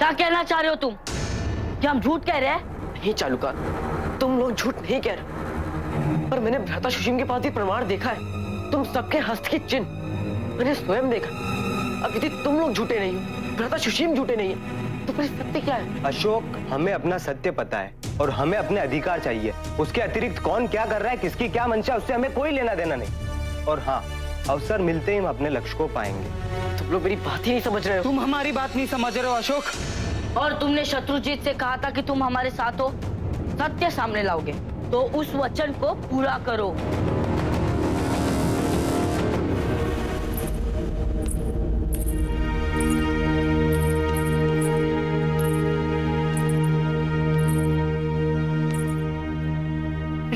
क्या कहना चाह रहे हो तुम? क्या हम झूठ कह रहे हैं? नहीं चालुका, तुम लोग झूठ नहीं कह रहे, पर मैंने भ्राता सुशीम के पास ही प्रमाण देखा है, तुम सबके हस्त के चिन्ह मैंने स्वयं देखा। अब यदि तुम लोग झूठे नहीं हो, भ्राता सुशीम झूठे नहीं है, तो फिर सत्य क्या है? अशोक, हमें अपना सत्य पता है और हमें अपने अधिकार चाहिए। उसके अतिरिक्त कौन क्या कर रहा है, किसकी क्या मंशा, उससे हमें कोई लेना देना नहीं। और हाँ, अवसर मिलते ही हम अपने लक्ष्य को पाएंगे। तुम लोग मेरी बात ही नहीं समझ रहे हो। तुम हमारी बात नहीं समझ रहे हो अशोक। और तुमने शत्रुजीत से कहा था कि तुम हमारे साथ हो, सत्य सामने लाओगे, तो उस वचन को पूरा करो।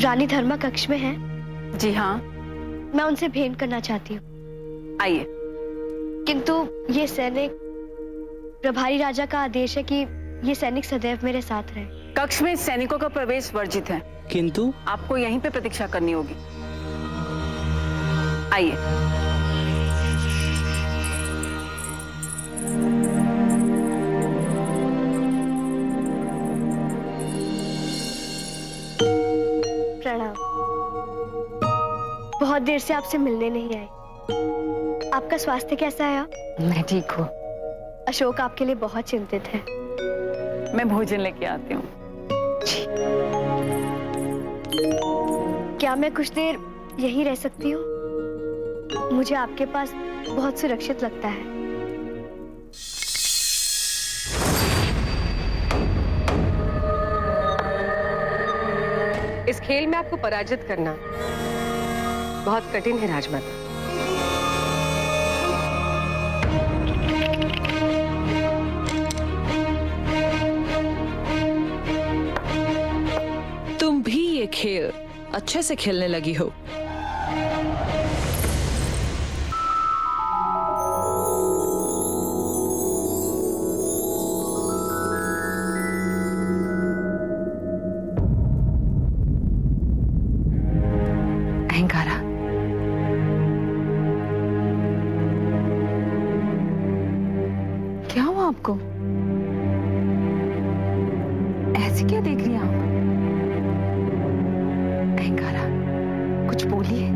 रानी धर्मा कक्ष में है? जी हाँ, मैं उनसे भेंट करना चाहती हूँ। आइए। किंतु ये सैनिक, प्रभारी राजा का आदेश है कि ये सैनिक सदैव मेरे साथ रहे। कक्ष में सैनिकों का प्रवेश वर्जित है, किंतु आपको यहीं पे प्रतीक्षा करनी होगी। आइए। प्रणाम। बहुत देर से आपसे मिलने नहीं आई। आपका स्वास्थ्य कैसा है? मैं ठीक हूँ। अशोक आपके लिए बहुत चिंतित है। मैं भोजन लेके आती हूँ। क्या मैं कुछ देर यहीं रह सकती हूँ? मुझे आपके पास बहुत सुरक्षित लगता है। इस खेल में आपको पराजित करना बहुत कठिन है राजमाता। तुम भी ये खेल अच्छे से खेलने लगी हो। अहंकारा, क्या हुआ आपको? ऐसे क्या देख रही हैं आप? अहंकारा, कुछ बोलिए,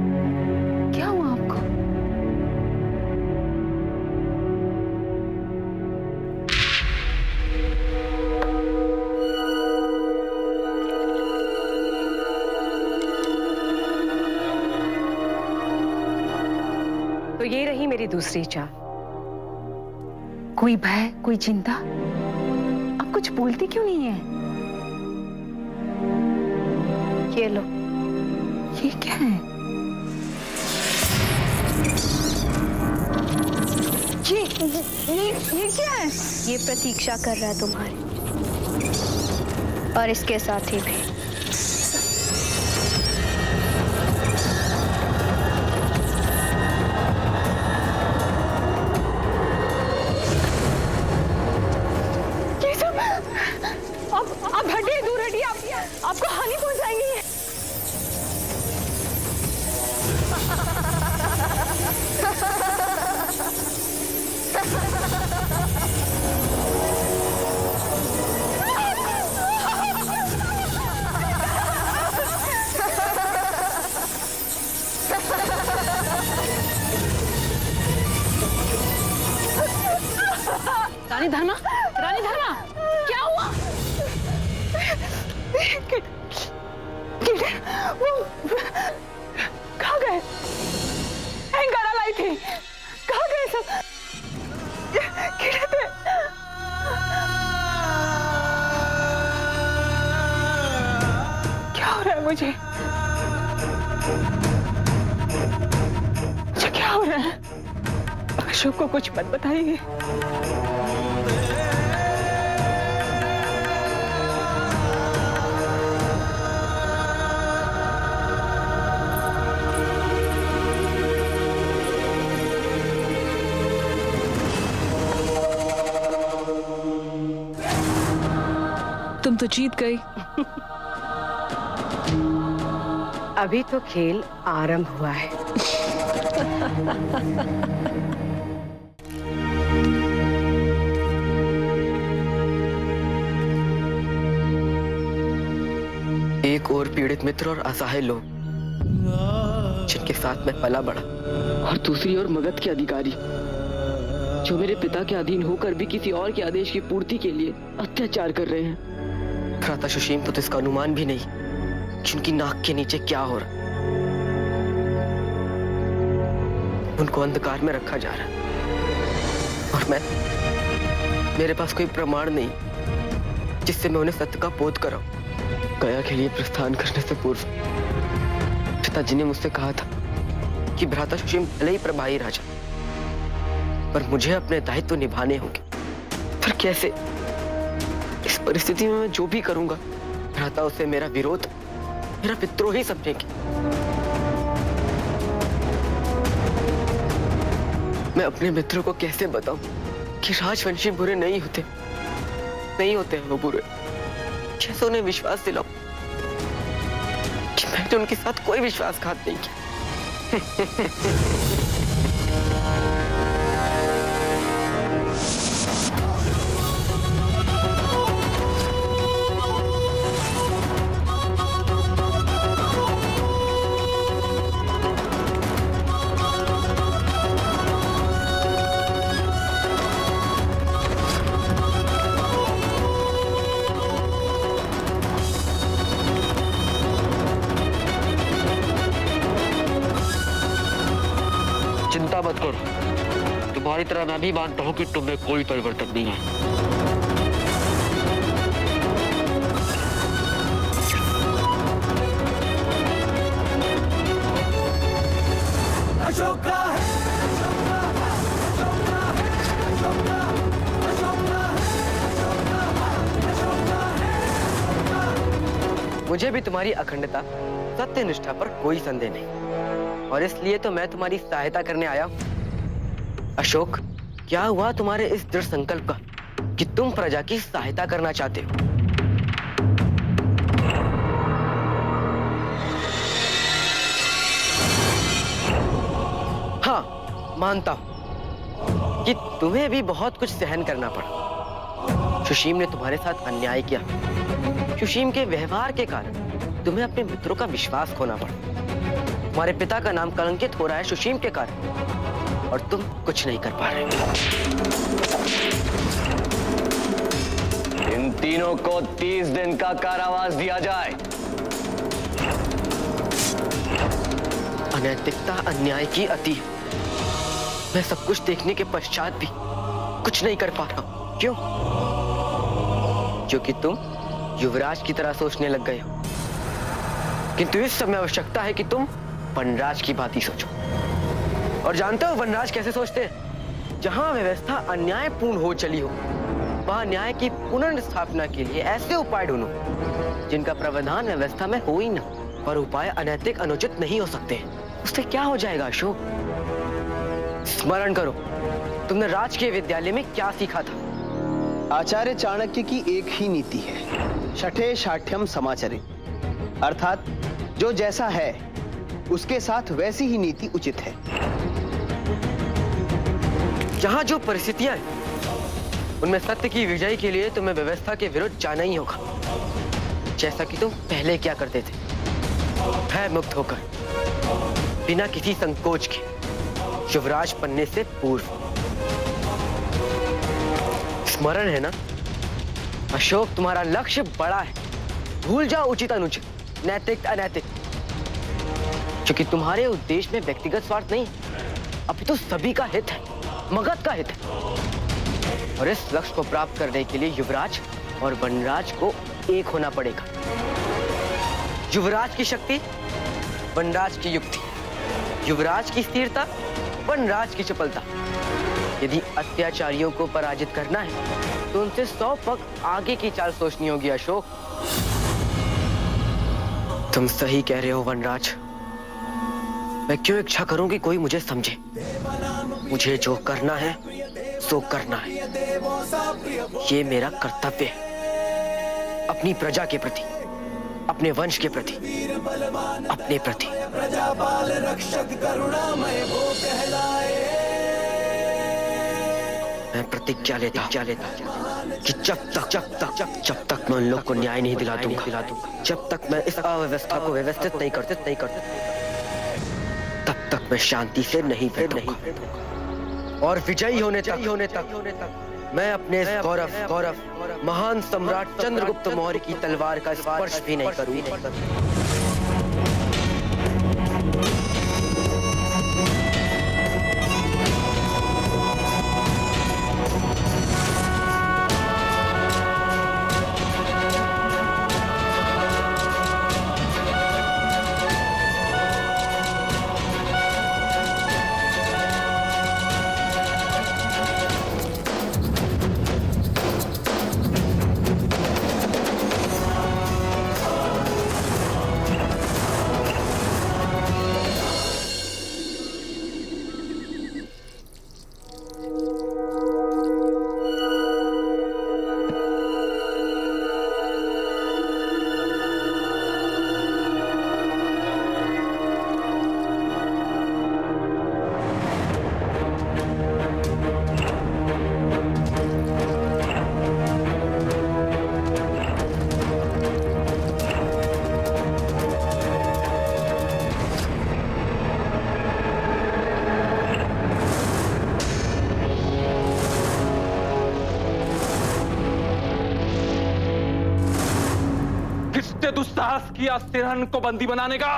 क्या हुआ आपको? तो ये रही मेरी दूसरी चाल। कोई भय, कोई चिंता? आप कुछ बोलती क्यों नहीं है? ये लो। ये क्या है? ये क्या है? ये प्रतीक्षा कर रहा है तुम्हारी, और इसके साथी भी। आप हटिए, दूर हटिए, आपको हानि पहुंचाएंगे। रानी धर्मा, रानी धर्मा, क्या हुआ? वो कहाँ गए? अहंकारा लाई थी, कहाँ गए सब? कीड़े थे। क्या हो रहा है मुझे? क्या हो रहा है? अशोक को कुछ मत बताइए। तुम तो जीत गई। अभी तो खेल आरंभ हुआ है। वैध मित्र और असहाय लोग जिनके साथ मैं पला बड़ा, और दूसरी ओर मगध के अधिकारी जो मेरे पिता के अधीन होकर भी किसी और के आदेश की पूर्ति के लिए अत्याचार कर रहे हैं। भ्राता सुशीम को तो इसका अनुमान भी नहीं कि उनकी नाक के नीचे क्या हो रहा। उनको अंधकार में रखा जा रहा है और मेरे पास कोई प्रमाण नहीं जिससे मैं उन्हें सत्य का बोध कराऊं। गया के लिए प्रस्थान करने से पूर्व पिताजी ने मुझसे कहा था कि भ्राता सुशीम भले ही प्रभावी राजा, पर मुझे अपने दायित्व निभाने होंगे। पर कैसे? इस परिस्थिति में मैं जो भी करूंगा भ्राता उसे मेरा विरोध, मेरा विद्रोह ही समझेंगे। मैं अपने मित्रों को कैसे बताऊं कि राजवंशी बुरे नहीं होते हैं वो बुरे। कैसे उन्हें विश्वास दिलाऊं कि मैंने उनके साथ कोई विश्वासघात नहीं किया। चिंता मत करो, तुम्हारी तरह मैं भी मानता हूँ कि तुम्हें कोई परिवर्तन नहीं है। मुझे भी तुम्हारी अखंडता, सत्यनिष्ठा पर कोई संदेह नहीं, और इसलिए तो मैं तुम्हारी सहायता करने आया हूं। अशोक, क्या हुआ तुम्हारे इस दृढ़ संकल्प का कि तुम प्रजा की सहायता करना चाहते हो? हाँ, मानता हूं कि तुम्हें भी बहुत कुछ सहन करना पड़ा। सुशीम ने तुम्हारे साथ अन्याय किया। सुशीम के व्यवहार के कारण तुम्हें अपने मित्रों का विश्वास खोना पड़ा। तुम्हारे पिता का नाम कलंकित हो रहा है सुशीम के कारण, और तुम कुछ नहीं कर पा रहे। इन तीनों को 30 दिन का कारावास दिया जाए। अनैतिकता, अन्याय की अति है। मैं सब कुछ देखने के पश्चात भी कुछ नहीं कर पा रहा हूं। क्यों? क्योंकि तुम युवराज की तरह सोचने लग गए हो। किंतु इस समय आवश्यकता है कि तुम वनराज की बात ही सोचो। और जानते हो वनराज कैसे सोचते हैं? जहां व्यवस्था अन्यायपूर्ण हो चली हो, वहां न्याय की पुनर्स्थापना के लिए ऐसे उपाय ढूंढो जिनका प्रावधान व्यवस्था में हो ही ना। पर उपाय अनैतिक, अनुचित नहीं हो सकते। उससे क्या हो जाएगा अशोक? स्मरण करो, तुमने राजकीय विद्यालय में क्या सीखा था? आचार्य चाणक्य की एक ही नीति है, शठे शाठ्यम समाचरे, अर्थात जो जैसा है उसके साथ वैसी ही नीति उचित है। जहां जो परिस्थितियां हैं, उनमें सत्य की विजय के लिए तुम्हें व्यवस्था के विरुद्ध जाना ही होगा, जैसा कि तुम पहले क्या करते थे। भय मुक्त होकर, बिना किसी संकोच के, युवराज बनने से पूर्व। स्मरण है ना अशोक? तुम्हारा लक्ष्य बड़ा है। भूल जाओ उचित अनुचित, नैतिक अनैतिक, क्योंकि तुम्हारे उद्देश्य में व्यक्तिगत स्वार्थ नहीं, अपितु सभी का हित है, मगध का हित है। और इस लक्ष्य को प्राप्त करने के लिए युवराज और वनराज को एक होना पड़ेगा। युवराज की शक्ति, वनराज की युक्ति, युवराज की स्थिरता, वनराज की चपलता। यदि अत्याचारियों को पराजित करना है तो उनसे 100 पग आगे की चाल सोचनी होगी अशोक। तुम सही कह रहे हो वनराज। मैं क्यों इच्छा करूं कि कोई मुझे समझे? मुझे जो करना है सो करना है। ये मेरा कर्तव्य है, अपनी प्रजा के प्रति, अपने वंश के प्रति, अपने प्रति। मैं प्रतिज्ञा लेता कि जब तक मैं उन लोग को न्याय नहीं दिला दूंगा, जब तक मैं इस अव्यवस्था को व्यवस्थित नहीं करते, तब तक मैं शांति से नहीं बैठूंगा। और विजयी होने तक मैं अपने इस गौरव महान सम्राट चंद्रगुप्त मौर्य की तलवार का स्पर्श भी नहीं करूंगा। किसने दुस्साहस किया सिरहन को बंदी बनाने का?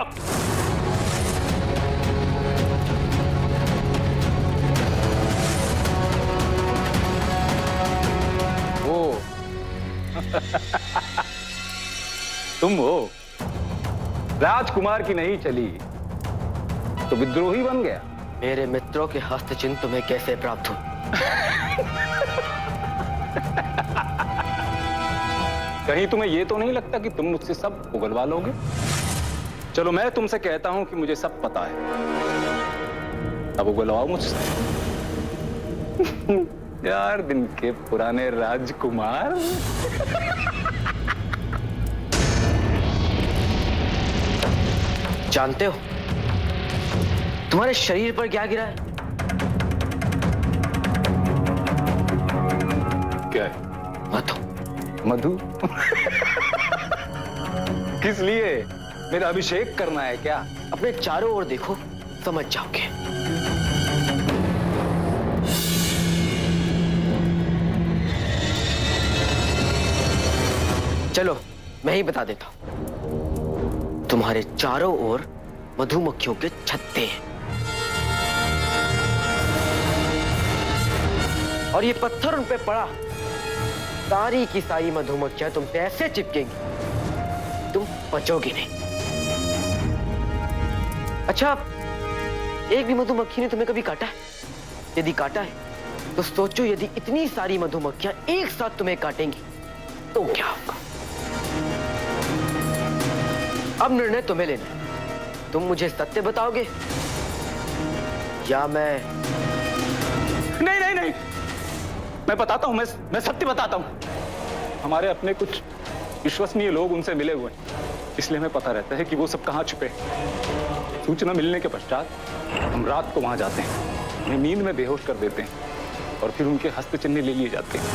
वो तुम हो। राजकुमार की नहीं चली तो विद्रोही बन गया। मेरे मित्रों के हस्त चिन्ह तुम्हें कैसे प्राप्त हो? कहीं तुम्हें यह तो नहीं लगता कि तुम मुझसे सब उगलवा लोगे? चलो मैं तुमसे कहता हूं कि मुझे सब पता है, अब उगलवाओ मुझसे। यार दिन के पुराने राजकुमार। जानते हो तुम्हारे शरीर पर क्या गिरा है? क्या है? मधु। मधु? किस लिए? मेरा अभिषेक करना है क्या? अपने चारों ओर देखो, समझ जाओगे। चलो मैं ही बता देता हूं। तुम्हारे चारों ओर मधुमक्खियों के छत्ते हैं और ये पत्थर उन पे पड़ा, सारी की सारी मधुमक्खियां तुमसे ऐसे चिपकेंगी तुम बचोगे नहीं। अच्छा, एक भी मधुमक्खी ने तुम्हें कभी काटा है? यदि काटा है तो सोचो, यदि इतनी सारी मधुमक्खियां एक साथ तुम्हें काटेंगी तो क्या होगा? अब निर्णय तुम्हें लेना है। तुम मुझे सत्य बताओगे या मैं? नहीं नहीं नहीं, मैं बताता हूं, मैं सत्य बताता हूं। हमारे अपने कुछ विश्वसनीय लोग उनसे मिले हुए हैं, इसलिए हमें पता रहता है कि वो सब कहां छुपे। सूचना मिलने के पश्चात हम रात को वहां जाते हैं, उन्हें नींद में बेहोश कर देते हैं और फिर उनके हस्त चिन्ह ले लिए जाते हैं।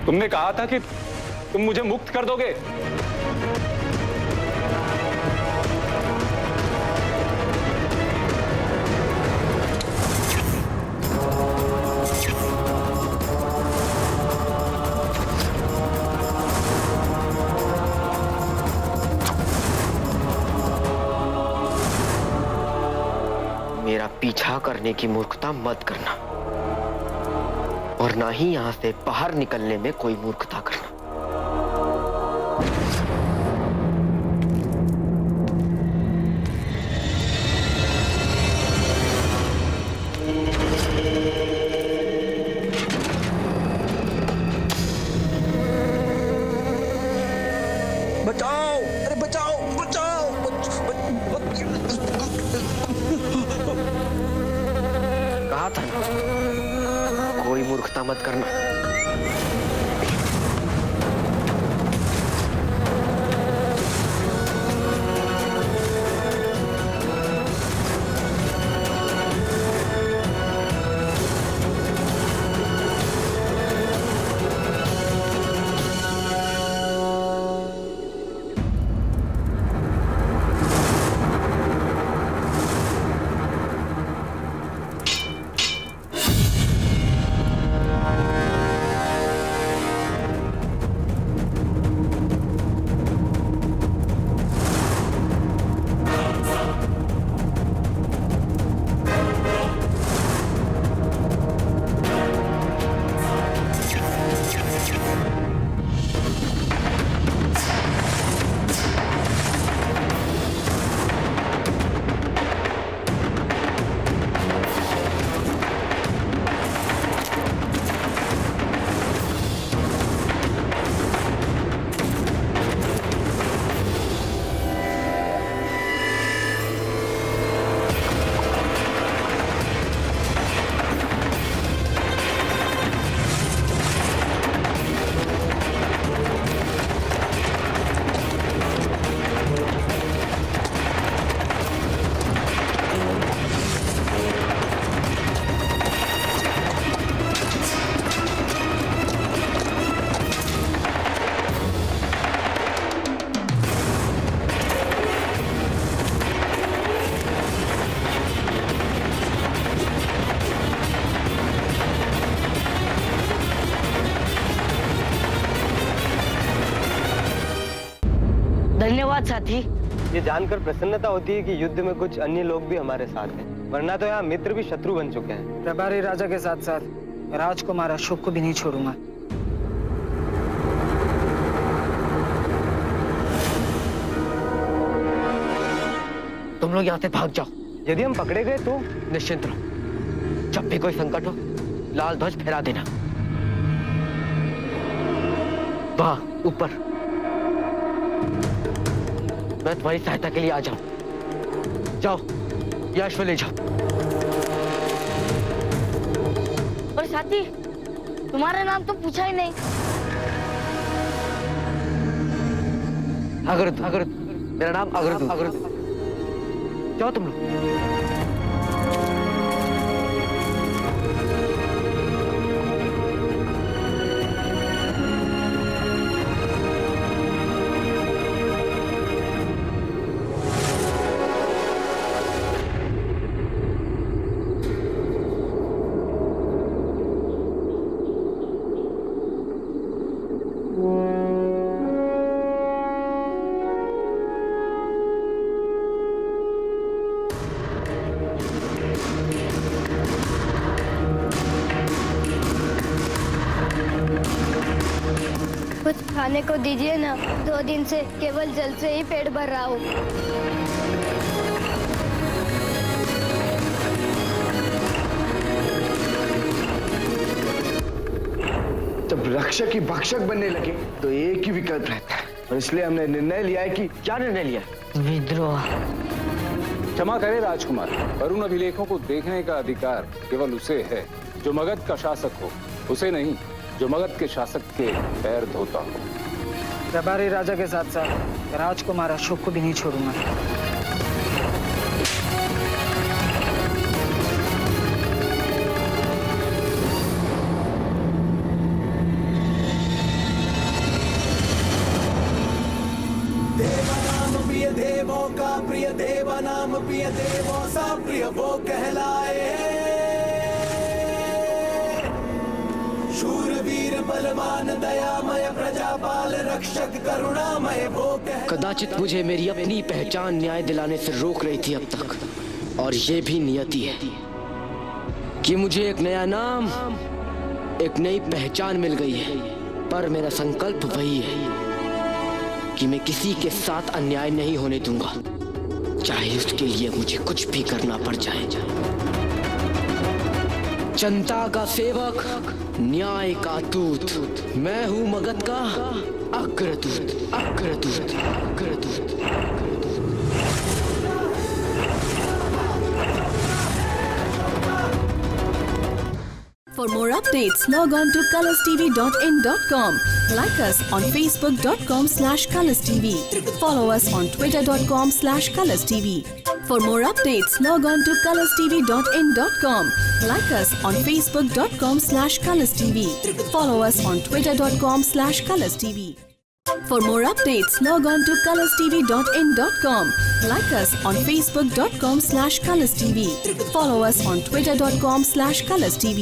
तुमने कहा था कि तुम मुझे मुक्त कर दोगे। मेरा पीछा करने की मूर्खता मत करना और ना ही यहां से बाहर निकलने में कोई मूर्खता करना। बचाओ, अरे बचाओ, बचाओ, कहा था ना, कोई मूर्खता मत करना। धन्यवाद साथी। ये जानकर प्रसन्नता होती है कि युद्ध में कुछ अन्य लोग भी हमारे साथ हैं, वरना तो यहाँ मित्र भी शत्रु बन चुके हैं। प्रभारी राजा के साथ साथ राजकुमार अशोक को भी नहीं छोड़ूंगा। तुम लोग यहाँ से भाग जाओ। यदि हम पकड़े गए तो? निश्चिंत रहो, जब भी कोई संकट हो लाल ध्वज फहरा देना। वहां ऊपर मैं तुम्हारी सहायता के लिए आ जाऊं। जाओ, यश ले जाओ। और साथी, तुम्हारा नाम तो पूछा ही नहीं। अगरद, मेरा नाम अगरद। जाओ तुम लोग। कुछ खाने को दीजिए ना, 2 दिन से केवल जल से ही पेट भर रहा हूँ। जब रक्षक ही भक्षक बनने लगे तो एक ही विकल्प रहता है, और इसलिए हमने निर्णय लिया है कि। क्या निर्णय लिया? विद्रोह। क्षमा करे राजकुमार, वरुण अभिलेखों को देखने का अधिकार केवल उसे है जो मगध का शासक हो, उसे नहीं जो मगध के शासक के पैर धोता हो। प्रभारी राजा के साथ साथ राजकुमार अशोक को भी नहीं छोड़ूंगा। प्रिय देवों का प्रिय देवा नाम, प्रिय देवों सा प्रिय वो कहलाए। शूरवीर बलवान दयामय प्रजापाल रक्षक करुणामय वो कह। कदाचित मुझे मेरी अपनी पहचान न्याय दिलाने से रोक रही थी अब तक, और ये भी नियति है कि मुझे एक नया नाम, एक नई पहचान मिल गई है। पर मेरा संकल्प वही है कि मैं किसी के साथ अन्याय नहीं होने दूंगा, चाहे उसके लिए मुझे कुछ भी करना पड़ जाए। जनता का सेवक, न्याय का दूत, मैं हूं मगध का अग्रदूत। For more updates, log on to colorstv.in.com. Like us on facebook.com/colorstv. Follow us on twitter.com/colorstv. For more updates, log on to colorstv.in.com. Like us on facebook.com/colorstv. Follow us on twitter.com/colorstv. For more updates, log on to colorstv.in.com. Like us on facebook.com/colorstv. Follow us on twitter.com/colorstv.